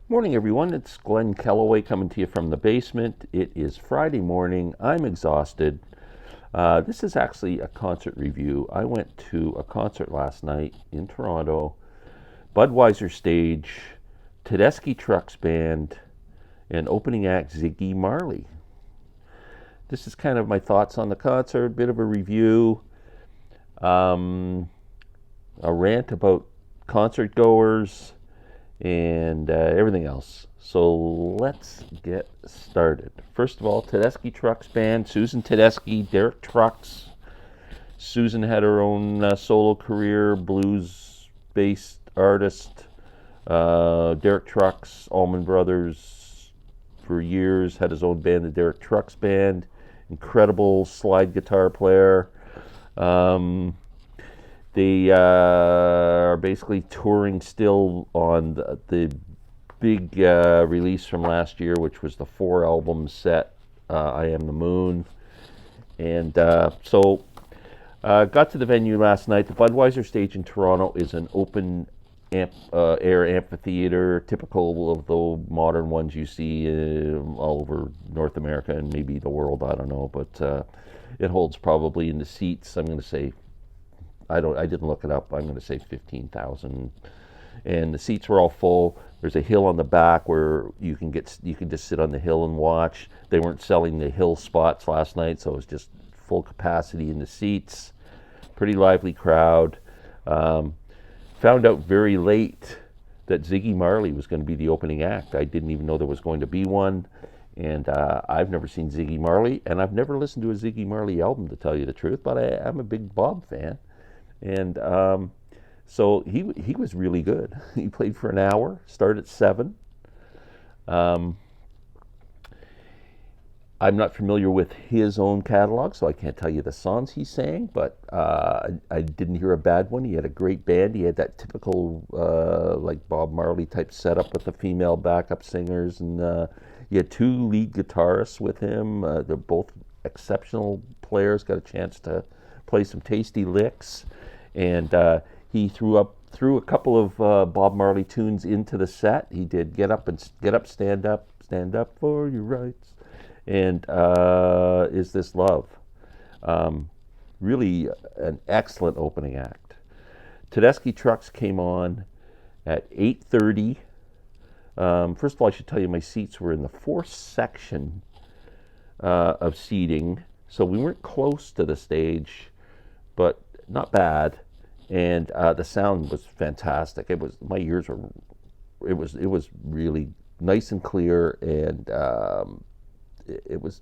Morning, everyone. It's Glenn Kellaway coming to you from the basement. It is Friday morning. I'm exhausted. This is actually a concert review. I went to a concert last night in Toronto, Budweiser stage, Tedeschi Trucks Band, and opening act Ziggy Marley. This is kind of my thoughts on the concert, bit of a review, um, a rant about concert goers, and everything else. So let's get started. First of all, Tedeschi Trucks Band, Susan Tedeschi, Derek Trucks. Susan had her own solo career, blues-based artist. Derek Trucks, Allman Brothers, for years had his own band, the Derek Trucks Band. Incredible slide guitar player. Um, they are basically touring still on the big release from last year, which was the 4 album set, I Am the Moon. And got to the venue last night. The Budweiser stage in Toronto is an open air amphitheater, typical of the modern ones you see all over North America and maybe the world, I don't know. But it holds probably in the seats, I'm going to say, I didn't look it up. I'm going to say 15,000, and the seats were all full. There's a hill on the back where you can just sit on the hill and watch. They weren't selling the hill spots last night, so it was just full capacity in the seats. Pretty lively crowd. Found out very late that Ziggy Marley was going to be the opening act. I didn't even know there was going to be one. And I've never seen Ziggy Marley, and I've never listened to a Ziggy Marley album, to tell you the truth, but I'm a big Bob fan. And so he was really good. He played for an hour, started at 7. Um, I'm not familiar with his own catalog, so I can't tell you the songs he sang, but I didn't hear a bad one. He had a great band. He had that typical like Bob Marley type setup with the female backup singers, and he had 2 lead guitarists with him. They're both exceptional players. Got a chance to play some tasty licks, and he threw a couple of Bob Marley tunes into the set. He did Get Up, Stand Up for Your Rights, and Is This Love. Really an excellent opening act. Tedeschi Trucks came on at 8:30. First of all, I should tell you my seats were in the fourth section of seating, so we weren't close to the stage, but not bad. And the sound was fantastic. My ears were. It was really nice and clear, and it was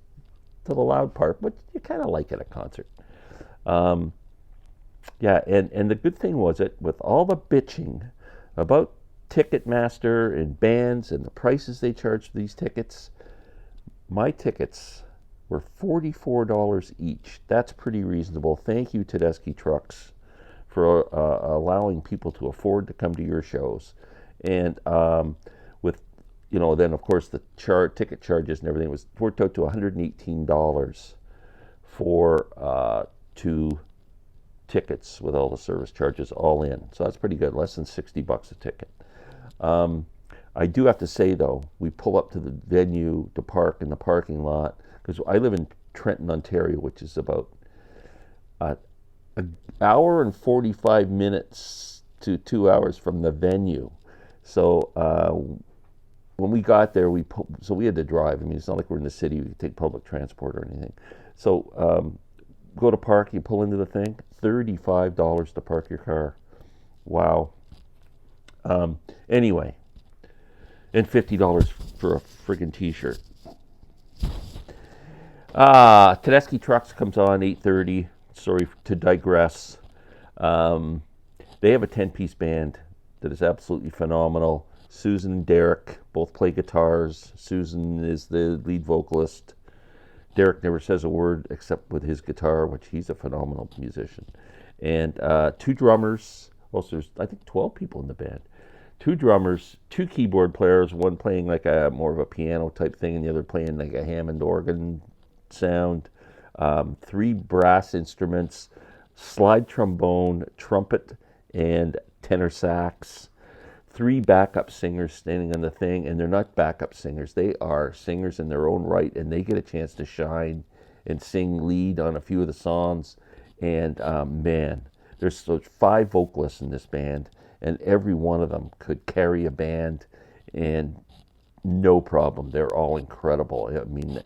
to the loud part, but you kind of like at a concert. Um, yeah, and the good thing was that with all the bitching about Ticketmaster and bands and the prices they charge for these tickets, my tickets were $44 each. That's pretty reasonable. Thank you, Tedeschi Trucks, for allowing people to afford to come to your shows. And with, then of course the ticket charges and everything was worked out to $118 for 2 tickets with all the service charges all in. So that's pretty good, less than $60 a ticket. I do have to say though, we pull up to the venue to park in the parking lot, because I live in Trenton, Ontario, which is about an hour and 45 minutes to 2 hours from the venue. So when we got there, we had to drive. I mean, it's not like we're in the city. We could take public transport or anything. So go to park, you pull into the thing, $35 to park your car. Wow. Anyway, and $50 for a friggin' t-shirt. Tedeschi Trucks comes on 8:30. Sorry to digress. They have a 10-piece band that is absolutely phenomenal. Susan and Derek both play guitars. Susan is the lead vocalist. Derek never says a word except with his guitar, which he's a phenomenal musician. And 2 drummers. Also, there's, I think, 12 people in the band. 2 drummers, 2 keyboard players, one playing like a more of a piano type thing, and the other playing like a Hammond organ sound. 3 brass instruments, slide trombone, trumpet, and tenor sax. 3 backup singers standing on the thing, and they're not backup singers. They are singers in their own right, and they get a chance to shine and sing lead on a few of the songs. And man, there's 5 vocalists in this band, and every one of them could carry a band, and no problem. They're all incredible. I mean,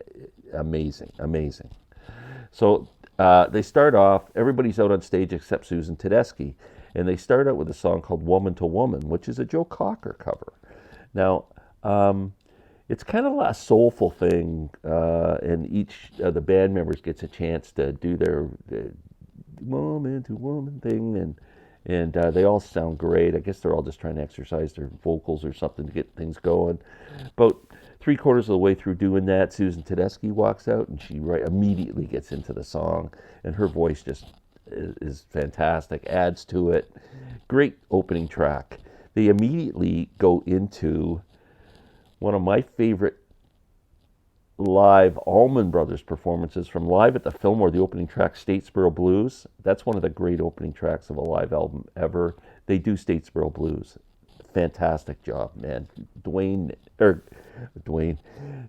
amazing, amazing. So they start off, everybody's out on stage except Susan Tedeschi, and they start out with a song called Woman to Woman, which is a Joe Cocker cover. Now, it's kind of a soulful thing, and each of the band members gets a chance to do their woman to woman thing, and they all sound great. I guess they're all just trying to exercise their vocals or something to get things going. About 3/4 of the way through doing that, Susan Tedeschi walks out, and she immediately gets into the song, and her voice just is fantastic, adds to it. Great opening track. They immediately go into one of my favorite live Allman Brothers performances from Live at the Fillmore, the opening track, Statesboro Blues. That's one of the great opening tracks of a live album ever. They do Statesboro Blues. Fantastic job, man.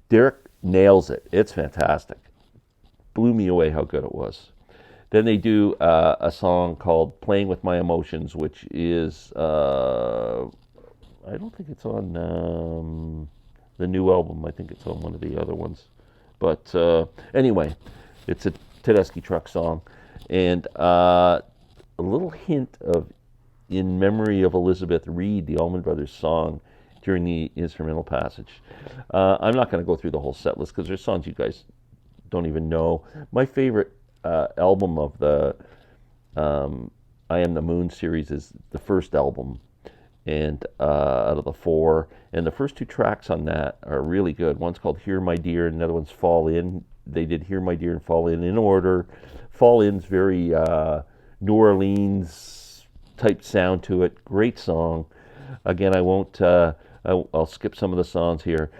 Derek nails it. It's fantastic. Blew me away how good it was. Then they do a song called Playing With My Emotions, which is, I don't think it's on the new album. I think it's on one of the other ones. But anyway, it's a Tedeschi Truck song. And a little hint of In Memory of Elizabeth Reed, the Allman Brothers song, during the instrumental passage. I'm not going to go through the whole set list because there's songs you guys don't even know. My favorite album of the I Am the Moon series is the first album, and out of the 4, and the first 2 tracks on that are really good. One's called Here My Dear, and another one's Fall In. They did Here My Dear and Fall In order. Fall In's very New Orleans type sound to it. Great song. Again, I won't I'll skip some of the songs here.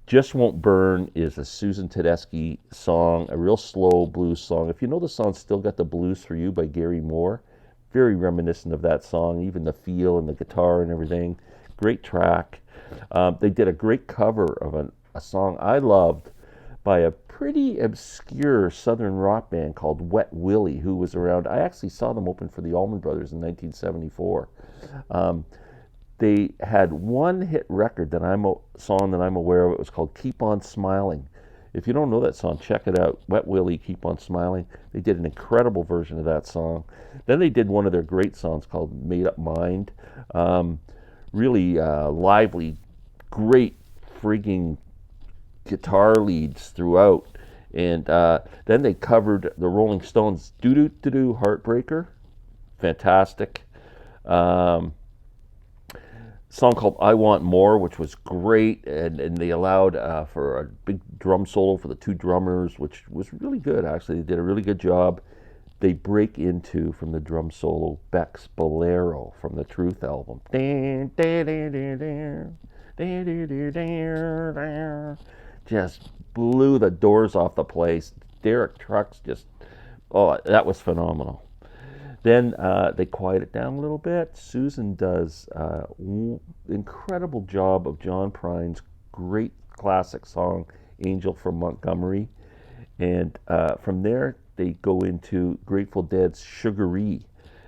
Just Won't Burn is a Susan Tedeschi song, a real slow blues song. If you know the song Still Got the Blues for You by Gary Moore, very reminiscent of that song, even the feel and the guitar and everything. Great track. They did a great cover of a song I loved by a pretty obscure southern rock band called Wet Willie, who was around. I actually saw them open for the Allman Brothers in 1974. They had one hit record song that I'm aware of. It was called Keep On Smiling. If you don't know that song, check it out. Wet Willie, Keep On Smiling. They did an incredible version of that song. Then they did one of their great songs called Made Up Mind. Really lively, great frigging guitar leads throughout. And then they covered the Rolling Stones' Doo Doo Doo Doo Heartbreaker. Fantastic. Song called I Want More, which was great, and they allowed for a big drum solo for the 2 drummers, which was really good, actually. They did a really good job. They break into, from the drum solo, Beck's Bolero from the Truth album. Just blew the doors off the place. Derek Trucks that was phenomenal. Then they quiet it down a little bit. Susan does incredible job of John Prine's great classic song, Angel from Montgomery. And from there, they go into Grateful Dead's Sugaree.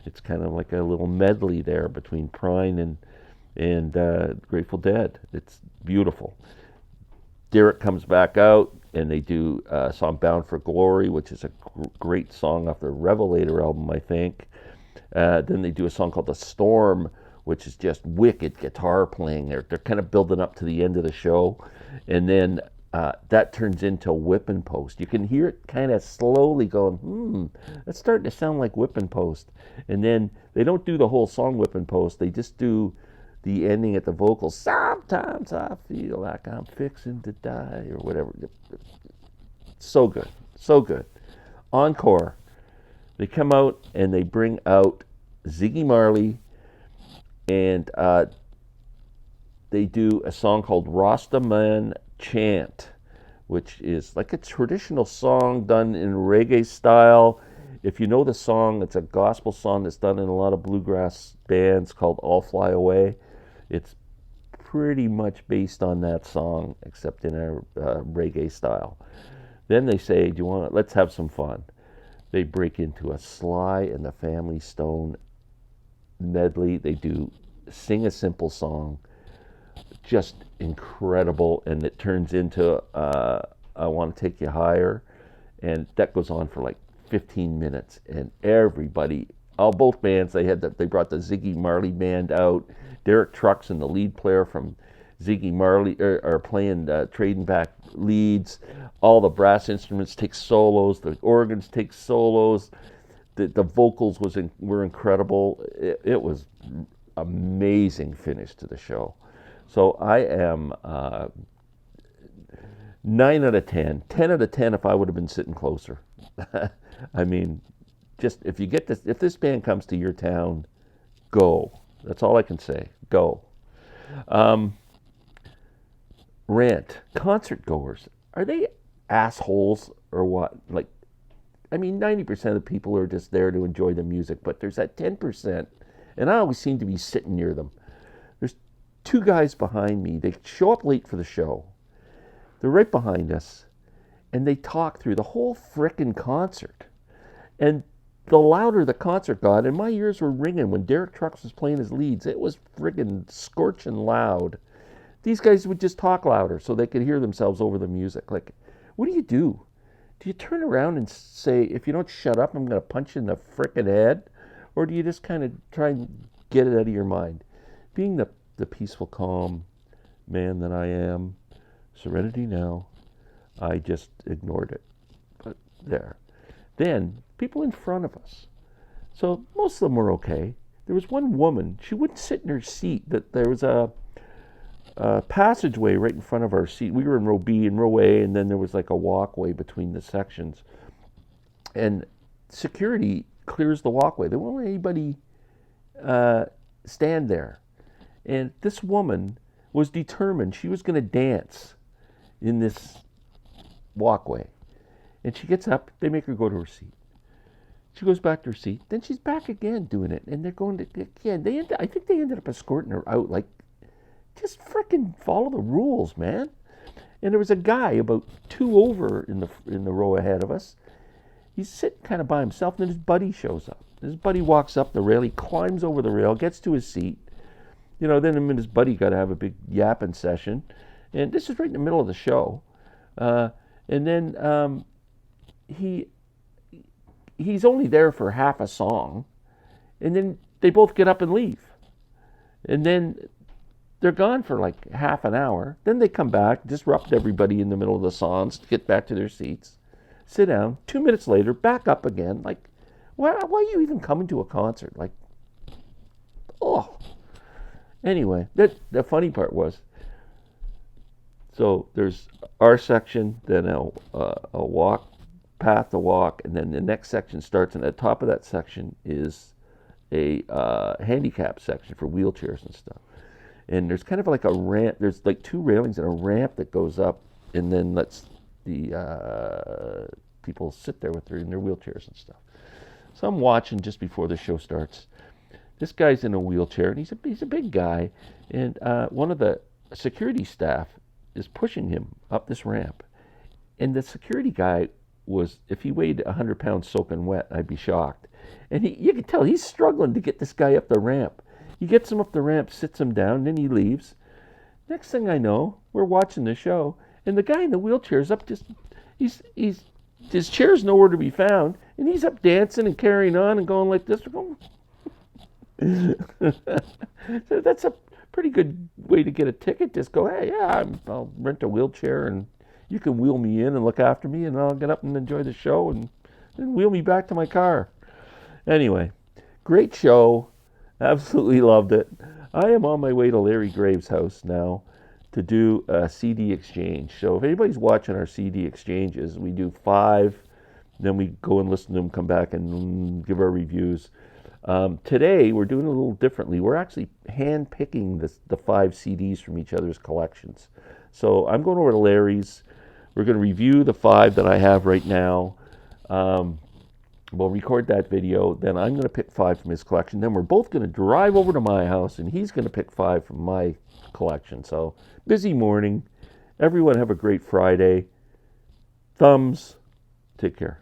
It's kind of like a little medley there between Prine and Grateful Dead. It's beautiful. Derek comes back out, and they do a song Bound for Glory, which is a great song off the Revelator album, I think. Then they do a song called The Storm, which is just wicked guitar playing. They're kind of building up to the end of the show. And then that turns into Whippin' Post. You can hear it kind of slowly going, that's starting to sound like Whippin' Post. And then they don't do the whole song Whippin' Post. They just do the ending at the vocals. Sometimes I feel like I'm fixing to die, or whatever. So good, so good. Encore. They come out and they bring out Ziggy Marley, and they do a song called Rastaman Chant, which is like a traditional song done in reggae style. If you know the song, it's a gospel song that's done in a lot of bluegrass bands called All Fly Away. It's pretty much based on that song, except in a reggae style. Then they say, "Do you want? Let's have some fun." They break into a Sly and the Family Stone medley. They do Sing a Simple Song, just incredible, and it turns into I Want to Take You Higher, and that goes on for like 15 minutes, and everybody, both bands, they brought the Ziggy Marley band out. Derek Trucks and the lead player from Ziggy Marley are playing trading back leads. All the brass instruments take solos, the organs take solos. The vocals were incredible. It was amazing finish to the show. So I am 9 out of 10. 10 out of 10 if I would have been sitting closer. I mean, just if this band comes to your town, go. That's all I can say. Go. Rant. Concert goers. Are they assholes or what? Like, I mean, 90% of the people are just there to enjoy the music, but there's that 10%, and I always seem to be sitting near them. There's two guys behind me. They show up late for the show. They're right behind us, and they talk through the whole frickin' concert. And the louder the concert got, and my ears were ringing when Derek Trucks was playing his leads, it was friggin' scorching loud. These guys would just talk louder so they could hear themselves over the music. Like, what do? Do you turn around and say, if you don't shut up, I'm going to punch you in the frickin' head? Or do you just kind of try and get it out of your mind? Being the peaceful, calm man that I am, serenity now, I just ignored it. But there. Then, people in front of us. So most of them were okay. There was one woman, she wouldn't sit in her seat. There was a passageway right in front of our seat. We were in row B and row A, and then there was like a walkway between the sections. And security clears the walkway. They won't let anybody stand there. And this woman was determined she was going to dance in this walkway. And she gets up, they make her go to her seat. She goes back to her seat, then she's back again doing it, and they're going to again. I think they ended up escorting her out. Like, just frickin' follow the rules, man. And there was a guy about 2 over in the row ahead of us. He's sitting kind of by himself, and then his buddy shows up. His buddy walks up the rail, he climbs over the rail, gets to his seat. You know, then him and his buddy got to have a big yapping session. And this is right in the middle of the show. And then he's only there for half a song. And then they both get up and leave. And then they're gone for like half an hour. Then they come back, disrupt everybody in the middle of the songs, get back to their seats, sit down. 2 minutes later, back up again. Like, why are you even coming to a concert? Like, oh. Anyway, the funny part was, so there's our section, then a path to walk, and then the next section starts, and at the top of that section is a handicap section for wheelchairs and stuff. And there's kind of like a ramp, there's like 2 railings and a ramp that goes up and then lets the people sit there in their wheelchairs and stuff. So I'm watching just before the show starts. This guy's in a wheelchair, and he's a big guy, and one of the security staff is pushing him up this ramp. And the security guy was, if he weighed 100 pounds soaking wet, I'd be shocked. And you can tell he's struggling to get this guy up the ramp. He gets him up the ramp, sits him down, then he leaves. Next thing I know, we're watching the show, and the guy in the wheelchair is up his chair's nowhere to be found, and he's up dancing and carrying on and going like this. So that's a pretty good way to get a ticket. Just go, hey, yeah, I'll rent a wheelchair, and you can wheel me in and look after me, and I'll get up and enjoy the show, and then wheel me back to my car. Anyway, great show. Absolutely loved it. I am on my way to Larry Graves' house now to do a CD exchange. So if anybody's watching our CD exchanges, we do 5, then we go and listen to them, come back and give our reviews. Today, we're doing it a little differently. We're actually hand-picking the 5 CDs from each other's collections. So I'm going over to Larry's. We're going to review the 5 that I have right now. We'll record that video. Then I'm going to pick 5 from his collection. Then we're both going to drive over to my house, and he's going to pick 5 from my collection. So, busy morning. Everyone have a great Friday. Thumbs. Take care.